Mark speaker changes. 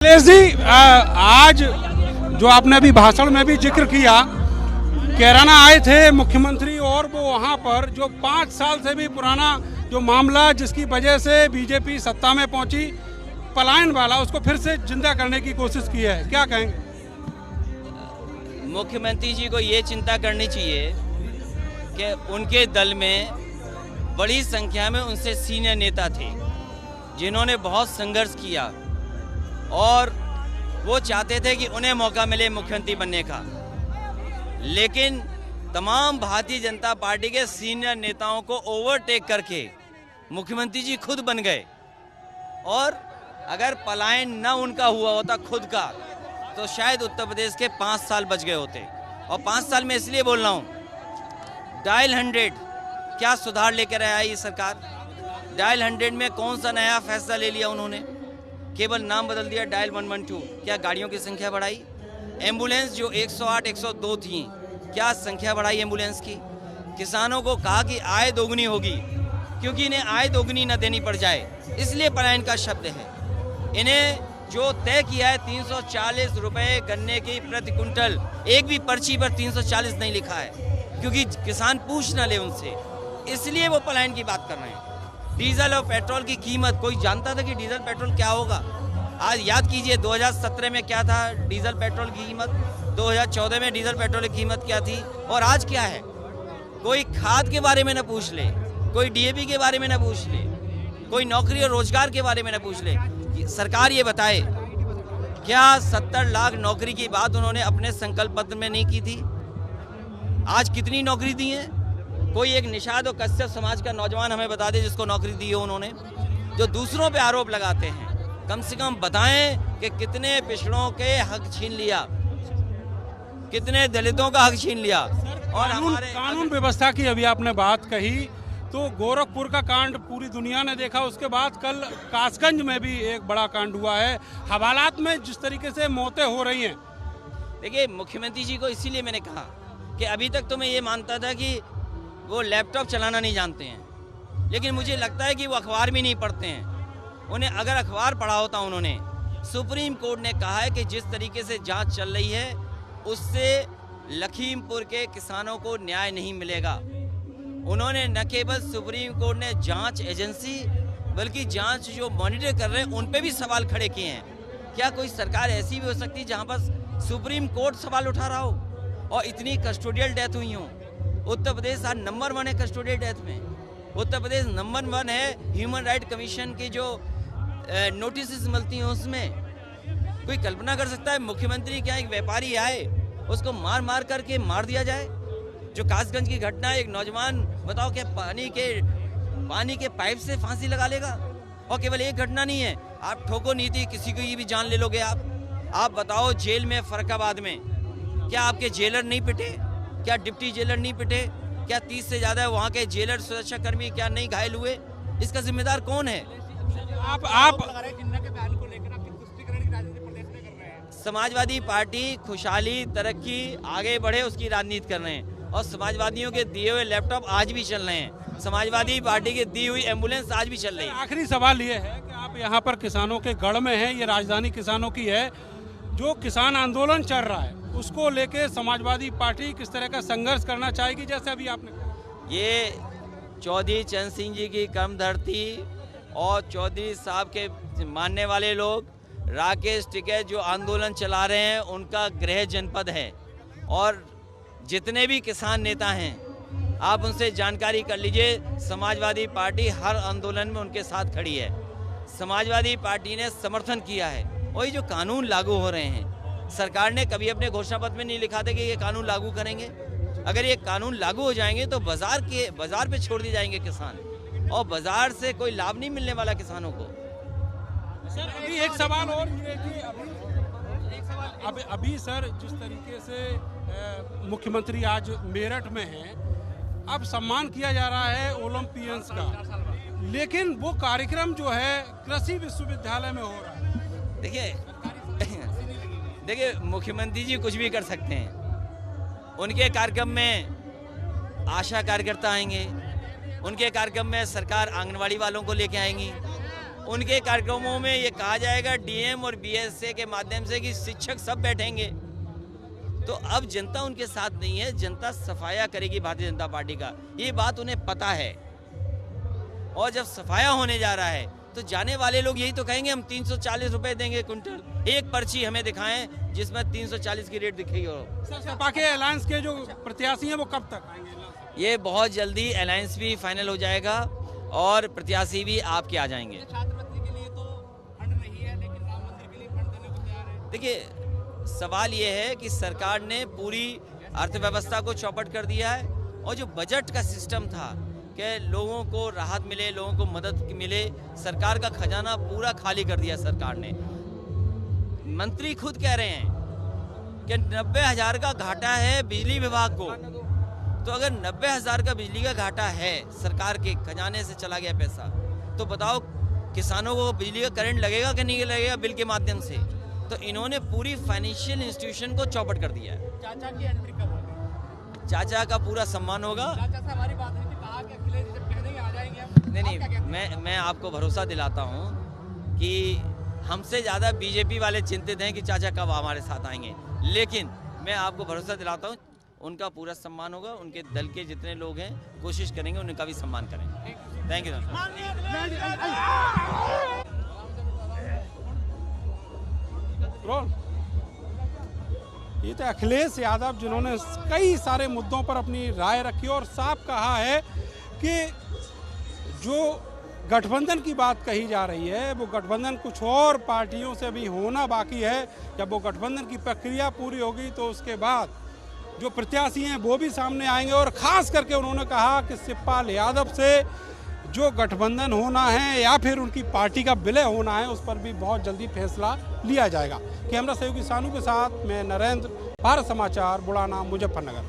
Speaker 1: अखिलेश जी, आज जो आपने अभी भाषण में भी जिक्र किया, कैराना आए थे मुख्यमंत्री और वो वहाँ पर जो 5 साल से भी पुराना जो मामला जिसकी वजह से बीजेपी सत्ता में पहुंची, पलायन वाला, उसको फिर से जिंदा करने की कोशिश की है, क्या कहेंगे?
Speaker 2: मुख्यमंत्री जी को ये चिंता करनी चाहिए कि उनके दल में बड़ी संख्या में उनसे सीनियर नेता थे जिन्होंने बहुत संघर्ष किया और वो चाहते थे कि उन्हें मौका मिले मुख्यमंत्री बनने का, लेकिन तमाम भारतीय जनता पार्टी के सीनियर नेताओं को ओवरटेक करके मुख्यमंत्री जी खुद बन गए। और अगर पलायन न उनका हुआ होता खुद का, तो शायद उत्तर प्रदेश के 5 साल बच गए होते। और 5 साल में इसलिए बोल रहा हूँ, डायल 100 क्या सुधार लेकर आया ये सरकार? डायल 100 में कौन सा नया फैसला ले लिया उन्होंने? केवल नाम बदल दिया, डायल 112। क्या गाड़ियों की संख्या बढ़ाई? एम्बुलेंस जो 108, 102 थी, क्या संख्या बढ़ाई एम्बुलेंस की? किसानों को कहा कि आय दोगुनी होगी, क्योंकि इन्हें आय दोगुनी न देनी पड़ जाए, इसलिए पलायन का शब्द है। इन्हें जो तय किया है 340 रुपए गन्ने की प्रति कुंटल, एक भी पर्ची पर 340 नहीं लिखा है, क्योंकि किसान पूछ न ले उनसे, इसलिए वो पलायन की बात कर रहे हैं। डीजल और पेट्रोल की कीमत, कोई जानता था कि डीजल पेट्रोल क्या होगा? आज याद कीजिए 2017 में क्या था डीजल पेट्रोल की कीमत, 2014 में डीजल पेट्रोल की कीमत क्या थी और आज क्या है? कोई खाद के बारे में न पूछ ले, कोई डीएपी के बारे में न पूछ ले, कोई नौकरी और रोजगार के बारे में न पूछ ले। सरकार ये बताए, क्या 70 लाख नौकरी की बात उन्होंने अपने संकल्प पत्र में नहीं की थी? आज कितनी नौकरी दी है? कोई एक निषाद और कश्यप समाज का नौजवान हमें बता दे जिसको नौकरी दी है उन्होंने। जो दूसरों पे आरोप लगाते हैं, कम से कम बताएं कि कितने पिछड़ों के हक छीन लिया, कितने दलितों का हक छीन लिया। और हमारे
Speaker 1: कानून व्यवस्था की अभी आपने बात कही, तो गोरखपुर का कांड पूरी दुनिया ने देखा, उसके बाद कल कासगंज में भी एक बड़ा कांड हुआ है। हवालात में जिस तरीके से मौतें हो रही हैं,
Speaker 2: देखिए मुख्यमंत्री जी को इसीलिए मैंने कहा कि अभी तक तो मैं ये मानता था कि वो लैपटॉप चलाना नहीं जानते हैं, लेकिन मुझे लगता है कि वो अखबार भी नहीं पढ़ते हैं। उन्हें अगर अखबार पढ़ा होता उन्होंने, सुप्रीम कोर्ट ने कहा है कि जिस तरीके से जांच चल रही है उससे लखीमपुर के किसानों को न्याय नहीं मिलेगा। उन्होंने न केवल सुप्रीम कोर्ट ने जांच एजेंसी, बल्कि जांच जो मॉनिटर कर रहे हैं उन पे भी सवाल खड़े किए हैं। क्या कोई सरकार ऐसी भी हो सकती है जहां पर सुप्रीम कोर्ट सवाल उठा रहा हो और इतनी कस्टोडियल डेथ हुई हो? उत्तर प्रदेश आज नंबर 1 है कस्टोडियल डेथ में। उत्तर प्रदेश नंबर 1 है ह्यूमन राइट कमीशन की जो नोटिस मिलती हैं उसमें। कोई कल्पना कर सकता है मुख्यमंत्री क्या एक व्यापारी आए उसको मार मार करके मार दिया जाए? जो कासगंज की घटना, एक नौजवान बताओ क्या पानी के पाइप से फांसी लगा लेगा? और केवल एक घटना नहीं है, आप ठोको नीति किसी को ये भी जान ले लोगे आप बताओ जेल में फर्रुखाबाद में क्या आपके जेलर नहीं पिटे? क्या डिप्टी जेलर नहीं पिटे? क्या 30 से ज्यादा वहाँ के जेलर सुरक्षा कर्मी क्या नहीं घायल हुए? इसका जिम्मेदार कौन है? समाजवादी पार्टी खुशहाली, तरक्की, आगे बढ़े उसकी राजनीति कर रहे हैं, और समाजवादियों के दिए हुए लैपटॉप आज भी चल रहे हैं, समाजवादी पार्टी की दी हुई एम्बुलेंस आज भी चल रही है।
Speaker 1: आखिरी सवाल ये है कि आप यहाँ पर किसानों के गढ़ में हैं, ये राजधानी किसानों की है, जो किसान आंदोलन चल रहा है उसको लेके समाजवादी पार्टी किस तरह का संघर्ष करना चाहेगी? जैसे अभी आपने कहा,
Speaker 2: ये चौधरी चरण सिंह जी की कर्म धरती और चौधरी साहब के मानने वाले लोग, राकेश टिकैत जो आंदोलन चला रहे हैं, उनका गृह जनपद है। और जितने भी किसान नेता हैं आप उनसे जानकारी कर लीजिए, समाजवादी पार्टी हर आंदोलन में उनके साथ खड़ी है। समाजवादी पार्टी ने समर्थन किया है। और ये जो कानून लागू हो रहे हैं, सरकार ने कभी अपने घोषणा पत्र में नहीं लिखा था कि ये कानून लागू करेंगे। अगर ये कानून लागू हो जाएंगे तो बाजार पे छोड़ दिए जाएंगे किसान, और बाजार से कोई लाभ नहीं मिलने वाला किसानों को।
Speaker 1: सर अभी एक सवाल और ये कि अभी सर जिस तरीके से मुख्यमंत्री आज मेरठ में हैं, अब सम्मान किया जा रहा है ओलंपियंस का, लेकिन वो कार्यक्रम जो है कृषि विश्वविद्यालय में हो रहा है।
Speaker 2: देखिए मुख्यमंत्री जी कुछ भी कर सकते हैं। उनके कार्यक्रम में आशा कार्यकर्ता आएंगे, उनके कार्यक्रम में सरकार आंगनवाड़ी वालों को लेके आएंगी, उनके कार्यक्रमों में ये कहा जाएगा डीएम और बीएसए के माध्यम से कि शिक्षक सब बैठेंगे। तो अब जनता उनके साथ नहीं है, जनता सफाया करेगी भारतीय जनता पार्टी का, ये बात उन्हें पता है। और जब सफाया होने जा रहा है तो जाने वाले लोग यही तो कहेंगे हम 340 रुपए देंगे क्विंटल। एक पर्ची हमें दिखाएं जिसमें 340 की रेट दिखेगी।
Speaker 1: सर, सपा के अलायंस के जो प्रत्याशी हैं वो कब तक आएंगे?
Speaker 2: ये बहुत जल्दी अलायंस भी फाइनल हो जाएगा और प्रत्याशी भी आपके आ जाएंगे।
Speaker 3: छात्रवृत्ति के लिए तो फंड नहीं है, लेकिन राम मंदिर के लिए फंड देने को तैयार है।
Speaker 2: देखिए, सवाल ये है कि सरकार ने पूरी अर्थव्यवस्था को चौपट कर दिया है और जो बजट का सिस्टम था कि लोगों को राहत मिले, लोगों को मदद मिले, सरकार का खजाना पूरा खाली कर दिया सरकार ने। मंत्री खुद कह रहे हैं कि 90,000 का घाटा है बिजली विभाग को। तो अगर 90,000 का बिजली का घाटा है, सरकार के खजाने से चला गया पैसा, तो बताओ किसानों को बिजली का करंट लगेगा कि नहीं लगेगा बिल के माध्यम से? तो इन्होंने पूरी फाइनेंशियल इंस्टीट्यूशन को चौपट कर दिया है।
Speaker 3: चाचा की एंट्री कब होगी?
Speaker 2: चाचा का पूरा सम्मान होगा।
Speaker 3: चाचा से हमारी बात हुई थी, कहा कि अखिलेश जी जब कह देंगे आ जाएंगे हम।
Speaker 2: नहीं, मैं आपको भरोसा दिलाता हूँ कि हमसे ज़्यादा बीजेपी वाले चिंतित हैं कि चाचा कब हमारे साथ आएंगे, लेकिन मैं आपको भरोसा दिलाता हूँ उनका पूरा सम्मान होगा। उनके दल के जितने लोग हैं कोशिश करेंगे उनका भी सम्मान करेंगे। Thank you sir.
Speaker 1: ये तो अखिलेश यादव जिन्होंने कई सारे मुद्दों पर अपनी राय रखी और साफ कहा है कि जो गठबंधन की बात कही जा रही है वो गठबंधन कुछ और पार्टियों से भी होना बाकी है। जब वो गठबंधन की प्रक्रिया पूरी होगी तो उसके बाद जो प्रत्याशी हैं वो भी सामने आएंगे। और ख़ास करके उन्होंने कहा कि शिवपाल यादव से जो गठबंधन होना है या फिर उनकी पार्टी का विलय होना है उस पर भी बहुत जल्दी फैसला लिया जाएगा। कैमरा सहयोगी सानू के साथ मैं नरेंद्र, भारत समाचार, बुढ़ाना, मुजफ्फरनगर।